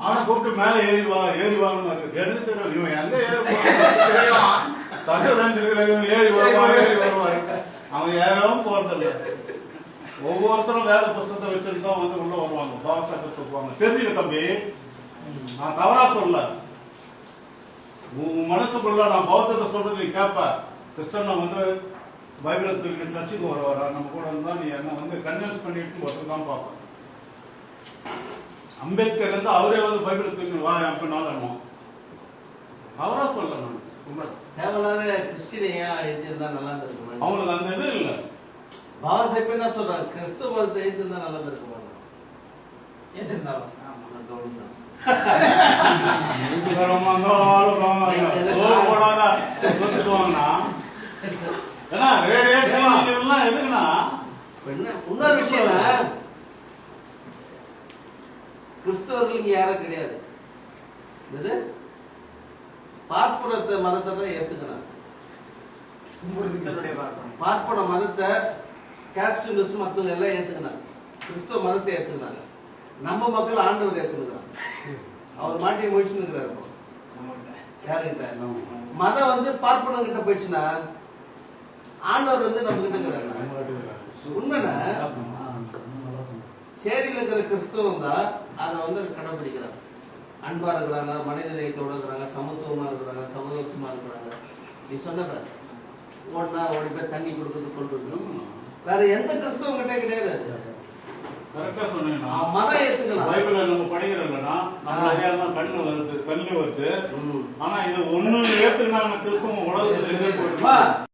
அவனை கூப்பிட்டு மேல ஏறி வாங்கன்னு எடுத்து தெரியும். இவன் எங்க தெரியும் தட்டு ஏறி வருவாரு. அவன் ஏறவும் போறதில்லை. ஒவ்வொருத்தரும் வேத புஸ்தகத்தை வச்சுட்டு தான் வந்து உள்ள வருவாங்க, பாவசத்தை தூக்குவாங்க. தெரிஞ்சுக்க தம்பி, நான் தவறா சொல்ல. உன் மனசுக்குள்ள நான் பௌத்தத்தை சொல்றது நீ கேட்ப. கிறிஸ்டனை வந்து பைபிளை தூக்கிட்டு சர்ச்சுக்கு வரா நம்ம கூட இருந்தா நீ என்ன வந்து கன்வின்ஸ் பண்ணிட்டு ஒருத்தர் தான் பார்ப்பேன். அம்பேத்கர் வந்து அவரே வந்து பைபிளை தூக்கி வா அப்படின்னாலும் அவரா சொல்ல. நான் தேவையில்லாத கிறிஸ்டினையா எழுதியிருந்தா நல்லா இருந்திருக்குமா? அவங்களுக்கு அந்த இது இல்லை. பாவசைப்ப என்ன சொல்றாங்க, கிறிஸ்துவ மதத்தை எழுதியிருந்தா நல்லா இருந்திருக்குமா? எதிர்ந்தாலும் இன்னொரு விஷயம், கிறிஸ்தவர்களுக்கு யாரும் கிடையாது. இது பார்ப்பனத்தை மதத்தை தான் ஏத்துக்கிறாங்க. பார்ப்பன மதத்தை காஸ்டியூம்ஸ் மத்தவங்க எல்லாம் ஏத்துக்கிறாங்க. கிறிஸ்தவ மதத்தை ஏத்துக்கிறாங்க. நம்ம மக்கள் ஆண்டவர் ஏத்துக்கிறாங்க. அவர் மாட்டி முடிச்சுக்கிறாரு. யாருக்கிட்ட மதம் வந்து பார்ப்பன கிட்ட போயிடுச்சுன்னா ஆண்டவர் வந்து நம்ம கிட்ட இருக்கிறாங்க. உண்மைனா சேரியில் இருக்கிற கிறிஸ்தவம் தான் அதை வந்து கடைபிடிக்கிறாங்க. அன்பா இருக்கிறாங்க, மனித நேயத்தோட இருக்கிறாங்க, சமத்துவமா இருக்கிறாங்க, சமத்துவமா இருக்கிறாங்க. நீ சொன்ன ஓடினா ஓடி போய் தண்ணி கொடுக்கறது கொண்டு வரணும். வேற எந்த கிறிஸ்தவம் கிட்டே கிடையாது. கரெக்டா சொன்னீங்கன்னா மதம் ஏத்துக்கலாம். பைபிள நம்ம படிக்கிறோம்னா கண்ணு வருது, கண்ணு வருது. ஆனா இது ஒண்ணு ஏத்துக்கினாங்க கிறிஸ்தவம் உலகத்துல